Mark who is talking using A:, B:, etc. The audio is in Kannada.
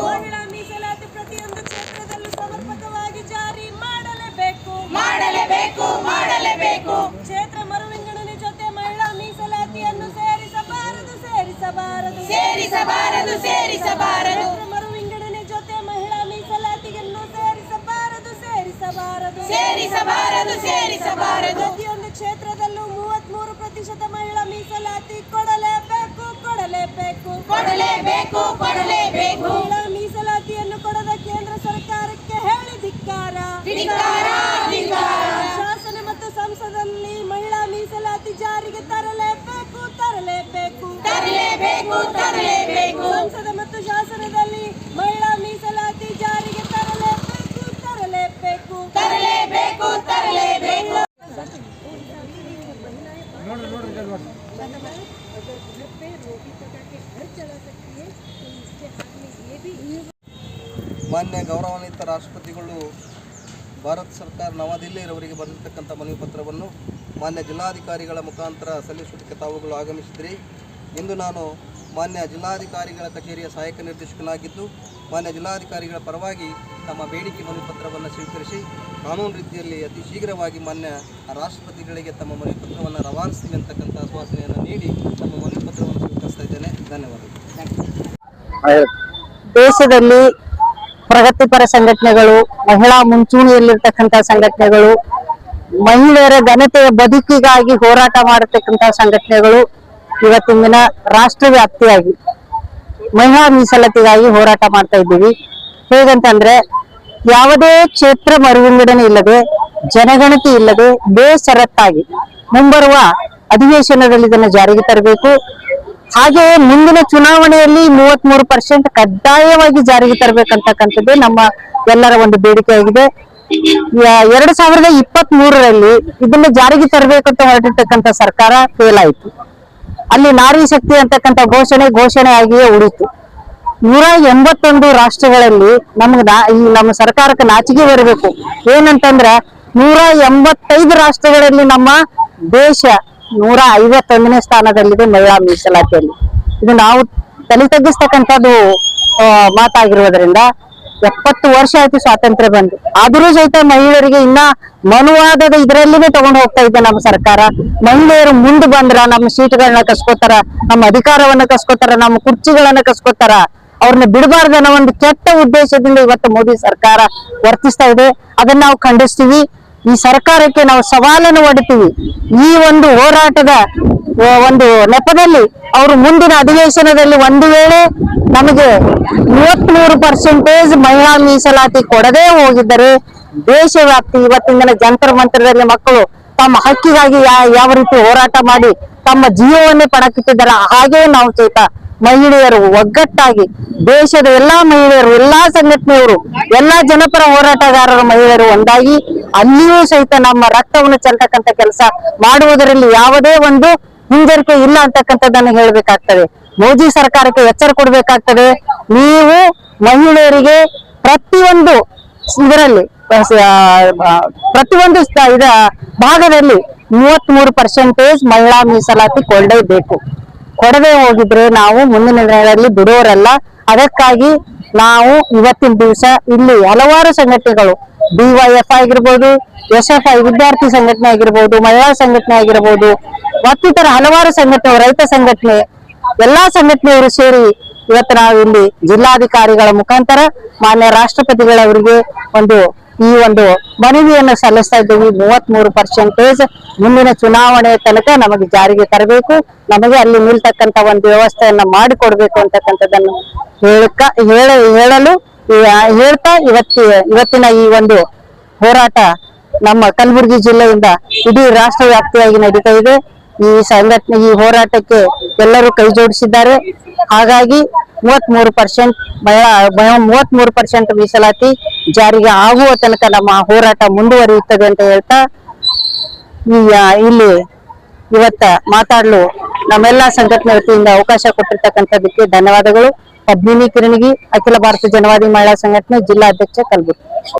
A: ಮಹಿಳಾ ಮೀಸಲಾತಿ ಪ್ರತಿಯೊಂದು ಕ್ಷೇತ್ರದಲ್ಲೂ ಸಮರ್ಪಕವಾಗಿ ಜಾರಿ ಮಾಡಲೇಬೇಕು. ಕ್ಷೇತ್ರ ಮರುವಿಂಗಡಣೆ ಜೊತೆ ಮಹಿಳಾ ಮೀಸಲಾತಿಯನ್ನು ಸೇರಿಸಬಾರದು. ಕ್ಷೇತ್ರ ಮರುವಿಂಗಡಣೆ ಜೊತೆ ಮಹಿಳಾ ಮೀಸಲಾತಿಯನ್ನು ಸೇರಿಸಬಾರದು. ಪ್ರತಿಯೊಂದು ಕ್ಷೇತ್ರದಲ್ಲೂ 33% ಮಹಿಳಾ ಮೀಸಲಾತಿ ಕೊಡಲೇಬೇಕು. ಮಹಿಳಾ ಮೀಸಲಾತಿಯನ್ನು ಕೊಡದ ಕೇಂದ್ರ ಸರ್ಕಾರಕ್ಕೆ ಹೇಳಿ ಧಿಕ್ಕಾರ. ಶಾಸನ ಮತ್ತು ಸಂಸದಲ್ಲಿ ಮಹಿಳಾ ಮೀಸಲಾತಿ ಜಾರಿಗೆ ತರಲೇಬೇಕು. ಸಂಸದ ಮತ್ತು ಶಾಸನದಲ್ಲಿ ಮಹಿಳಾ ಮೀಸಲಾತಿ ಜಾರಿಗೆ ತರಲೇಬೇಕು.
B: ಮಾನ್ಯ ಗೌರವಾನ್ವಿತ ರಾಷ್ಟ್ರಪತಿಗಳು ಭಾರತ ಸರ್ಕಾರ ನವದೆಹಲಿಯವರಿಗೆ ಬರೆದಿರ್ತಕ್ಕಂಥ ಮನವಿ ಪತ್ರವನ್ನು ಮಾನ್ಯ ಜಿಲ್ಲಾಧಿಕಾರಿಗಳ ಮುಖಾಂತರ ಸಲ್ಲಿಸುವುದಕ್ಕೆ ತಾವುಗಳು ಆಗಮಿಸಿದ್ರಿ. ಇಂದು ನಾನು ಮಾನ್ಯ ಜಿಲ್ಲಾಧಿಕಾರಿಗಳ ಕಚೇರಿಯ ಸಹಾಯಕ ನಿರ್ದೇಶಕನಾಗಿದ್ದು ಮಾನ್ಯ ಜಿಲ್ಲಾಧಿಕಾರಿಗಳ ಪರವಾಗಿ ತಮ್ಮ ಬೇಡಿಕೆ ಮನವಿ ಪತ್ರವನ್ನು ಸ್ವೀಕರಿಸಿ ಕಾನೂನು ರೀತಿಯಲ್ಲಿ ಅತಿ ಶೀಘ್ರವಾಗಿ ಮಾನ್ಯ ರಾಷ್ಟ್ರಪತಿಗಳಿಗೆ ತಮ್ಮ ಮನವಿ ಪತ್ರವನ್ನು ರವಾನಿಸ್ತೀವಿ ಅಂತಕ್ಕಂಥ ಆಶ್ವಾಸನೆಯನ್ನು ನೀಡಿ ತಮ್ಮ ಮನವಿ ಪತ್ರವನ್ನು ಸ್ವೀಕರಿಸ್ತಾ ಇದ್ದೇನೆ. ಧನ್ಯವಾದಗಳು.
C: ದೇಶದಲ್ಲಿ ಪ್ರಗತಿಪರ ಸಂಘಟನೆಗಳು, ಮಹಿಳಾ ಮುಂಚೂಣಿಯಲ್ಲಿರ್ತಕ್ಕಂಥ ಸಂಘಟನೆಗಳು, ಮಹಿಳೆಯರ ಘನತೆಯ ಬದುಕಿಗಾಗಿ ಹೋರಾಟ ಮಾಡತಕ್ಕಂಥ ಸಂಘಟನೆಗಳು ಇವತ್ತಿನ ದಿನ ರಾಷ್ಟ್ರವ್ಯಾಪ್ತಿಯಾಗಿ ಮಹಿಳಾ ಮೀಸಲಾತಿಗಾಗಿ ಹೋರಾಟ ಮಾಡ್ತಾ ಇದ್ದೀವಿ. ಹೇಗಂತಂದ್ರೆ ಯಾವುದೇ ಕ್ಷೇತ್ರ ಮರುವಿಂಗಡಣೆ ಇಲ್ಲದೆ, ಜನಗಣತಿ ಇಲ್ಲದೆ ಬೇಷರತ್ತಾಗಿ ಮುಂಬರುವ ಅಧಿವೇಶನದಲ್ಲಿ ಇದನ್ನು ಜಾರಿಗೆ ತರಬೇಕು. ಹಾಗೆ ಮುಂದಿನ ಚುನಾವಣೆಯಲ್ಲಿ 33% ಕಡ್ಡಾಯವಾಗಿ ಜಾರಿಗೆ ತರಬೇಕಂತಕ್ಕಂಥದ್ದೇ ನಮ್ಮ ಎಲ್ಲರ ಒಂದು ಬೇಡಿಕೆಯಾಗಿದೆ. 2023ರಲ್ಲಿ ಇದನ್ನು ಜಾರಿಗೆ ತರಬೇಕಂತ ಹೊರಟಿರ್ತಕ್ಕಂಥ ಸರ್ಕಾರ ಫೇಲ್ ಆಯಿತು. ಅಲ್ಲಿ ನಾರಿ ಶಕ್ತಿ ಅಂತಕ್ಕಂಥ ಘೋಷಣೆ ಆಗಿಯೇ ಉಳಿತು. 181 ರಾಷ್ಟ್ರಗಳಲ್ಲಿ ನಮ್ಮ ಸರ್ಕಾರಕ್ಕೆ ನಾಚಿಕೆ ಬರಬೇಕು. ಏನಂತಂದ್ರ 185 ರಾಷ್ಟ್ರಗಳಲ್ಲಿ ನಮ್ಮ ದೇಶ 151ನೇ ಸ್ಥಾನದಲ್ಲಿದೆ ಮಹಿಳಾ ಮೀಸಲಾತಿಯಲ್ಲಿ. ಇದು ನಾವು ತಲೆ ತಗ್ಗಿಸ್ತಕ್ಕಂಥದ್ದು ಮಾತಾಗಿರುವುದರಿಂದ 70 ವರ್ಷ ಆಯ್ತು ಸ್ವಾತಂತ್ರ್ಯ ಬಂದು, ಆದರೂ ಸಹಿತ ಮಹಿಳೆಯರಿಗೆ ಇನ್ನ ಮನುವಾದದ ಇದರಲ್ಲಿನೇ ತಗೊಂಡು ಹೋಗ್ತಾ ಇದೆ ನಮ್ಮ ಸರ್ಕಾರ. ಮಹಿಳೆಯರು ಮುಂದೆ ಬಂದ್ರ ನಮ್ಮ ಸೀಟ್ಗಳನ್ನ ಕಸ್ಕೋತಾರ, ನಮ್ಮ ಅಧಿಕಾರವನ್ನ ಕಸ್ಕೋತಾರ, ನಮ್ಮ ಕುರ್ಚಿಗಳನ್ನ ಕಸ್ಕೋತಾರ. ಅವ್ರನ್ನ ಬಿಡಬಾರ್ದು ಅನ್ನೋ ಒಂದು ಕೆಟ್ಟ ಉದ್ದೇಶದಿಂದ ಇವತ್ತು ಮೋದಿ ಸರ್ಕಾರ ವರ್ತಿಸ್ತಾ ಇದೆ. ಅದನ್ನ ನಾವು ಖಂಡಿಸ್ತೀವಿ. ಈ ಸರ್ಕಾರಕ್ಕೆ ನಾವು ಸವಾಲನ್ನು ಒಡ್ತೀವಿ. ಈ ಒಂದು ಹೋರಾಟದ ಒಂದು ನೆಪದಲ್ಲಿ ಅವರು ಮುಂದಿನ ಅಧಿವೇಶನದಲ್ಲಿ ಒಂದು ವೇಳೆ ನಮಗೆ 33% ಮಹಿಳಾ ಮೀಸಲಾತಿ ಕೊಡದೇ ಹೋಗಿದ್ದರೆ ದೇಶವ್ಯಾಪ್ತಿ ಇವತ್ತಿನ ಜಂತರ್ ಮಂತ್ರದಲ್ಲಿ ಮಕ್ಕಳು ತಮ್ಮ ಹಕ್ಕಿಗಾಗಿ ಯಾವ ರೀತಿ ಹೋರಾಟ ಮಾಡಿ ತಮ್ಮ ಜೀವವನ್ನೇ ಪಣಕ್ಕಿಟ್ಟಿದ್ದಾರೆ, ಹಾಗೆ ನಾವು ಸಹಿತ ಮಹಿಳೆಯರು ಒಗ್ಗಟ್ಟಾಗಿ ದೇಶದ ಎಲ್ಲಾ ಮಹಿಳೆಯರು, ಎಲ್ಲಾ ಸಂಘಟನೆಯವರು, ಎಲ್ಲಾ ಜನಪರ ಹೋರಾಟಗಾರರ ಮಹಿಳೆಯರು ಒಂದಾಗಿ ಅಲ್ಲಿಯೂ ಸಹಿತ ನಮ್ಮ ರಕ್ತವನ್ನು ಚೆಲ್ತಕ್ಕಂಥ ಕೆಲಸ ಮಾಡುವುದರಲ್ಲಿ ಯಾವುದೇ ಒಂದು ಹಿಂಜರಿಕೆ ಇಲ್ಲ ಅಂತಕ್ಕಂಥದ್ದನ್ನು ಹೇಳ್ಬೇಕಾಗ್ತದೆ. ಮೋದಿ ಸರ್ಕಾರಕ್ಕೆ ಎಚ್ಚರ ಕೊಡ್ಬೇಕಾಗ್ತದೆ. ನೀವು ಮಹಿಳೆಯರಿಗೆ ಪ್ರತಿಯೊಂದು ಇದರಲ್ಲಿ ಪ್ರತಿಯೊಂದು ಭಾಗದಲ್ಲಿ 33% ಮಹಿಳಾ ಮೀಸಲಾತಿ ಕೊಡಲೇಬೇಕು. ಕೊಡದೆ ಹೋಗಿದ್ರೆ ನಾವು ಮುಂದಿನ ದಿನಗಳಲ್ಲಿ ಬಿಡೋರಲ್ಲ. ಅದಕ್ಕಾಗಿ ನಾವು ಇವತ್ತಿನ ದಿವಸ ಇಲ್ಲಿ ಹಲವಾರು ಸಂಘಟನೆಗಳು, DYF ಆಗಿರ್ಬೋದು, SFI ವಿದ್ಯಾರ್ಥಿ ಸಂಘಟನೆ ಆಗಿರ್ಬೋದು, ಮಹಿಳಾ ಸಂಘಟನೆ ಆಗಿರ್ಬೋದು, ಮತ್ತಿತರ ಹಲವಾರು ಸಂಘಟನೆ, ರೈತ ಸಂಘಟನೆ, ಎಲ್ಲಾ ಸಂಘಟನೆಯವರು ಸೇರಿ ಇವತ್ತು ನಾವು ಇಲ್ಲಿ ಜಿಲ್ಲಾಧಿಕಾರಿಗಳ ಮುಖಾಂತರ ಮಾನ್ಯ ರಾಷ್ಟ್ರಪತಿಗಳವರಿಗೆ ಈ ಒಂದು ಮನವಿಯನ್ನು ಸಲ್ಲಿಸ್ತಾ ಇದ್ದೀವಿ. 33% ಮುಂದಿನ ಚುನಾವಣೆ ತನಕ ನಮಗೆ ಜಾರಿಗೆ ತರಬೇಕು, ನಮಗೆ ಅಲ್ಲಿ ನಿಲ್ತಕ್ಕಂಥ ಒಂದು ವ್ಯವಸ್ಥೆಯನ್ನ ಮಾಡಿಕೊಡ್ಬೇಕು ಅಂತಕ್ಕಂಥದ್ದನ್ನು ಹೇಳಲು ಹೇಳ್ತಾ ಇವತ್ತಿನ ಈ ಒಂದು ಹೋರಾಟ ನಮ್ಮ ಕಲಬುರಗಿ ಜಿಲ್ಲೆಯಿಂದ ಇಡೀ ರಾಷ್ಟ್ರ ವ್ಯಾಪ್ತಿಯಾಗಿ ನಡೀತಾ ಇದೆ. ಈ ಹೋರಾಟಕ್ಕೆ ಎಲ್ಲರೂ ಕೈ ಜೋಡಿಸಿದ್ದಾರೆ. ಹಾಗಾಗಿ 33% ಮೀಸಲಾತಿ ಜಾರಿಗೆ ಆಗುವ ತನಕ ನಮ್ಮ ಹೋರಾಟ ಮುಂದುವರಿಯುತ್ತದೆ ಅಂತ ಹೇಳ್ತಾ ಇಲ್ಲಿ ಇವತ್ತ ಮಾತಾಡಲು ನಮ್ಮೆಲ್ಲಾ ಸಂಘಟನೆ ವತಿಯಿಂದ ಅವಕಾಶ ಕೊಟ್ಟಿರ್ತಕ್ಕಂಥದಕ್ಕೆ ಧನ್ಯವಾದಗಳು. ಪದ್ಮಿನಿ ಕಿರಣಗಿ, ಅಖಿಲ ಭಾರತ ಜನವಾದಿ ಮಹಿಳಾ ಸಂಘಟನೆ ಜಿಲ್ಲಾ ಅಧ್ಯಕ್ಷ, ಕಲಬುರಗಿ.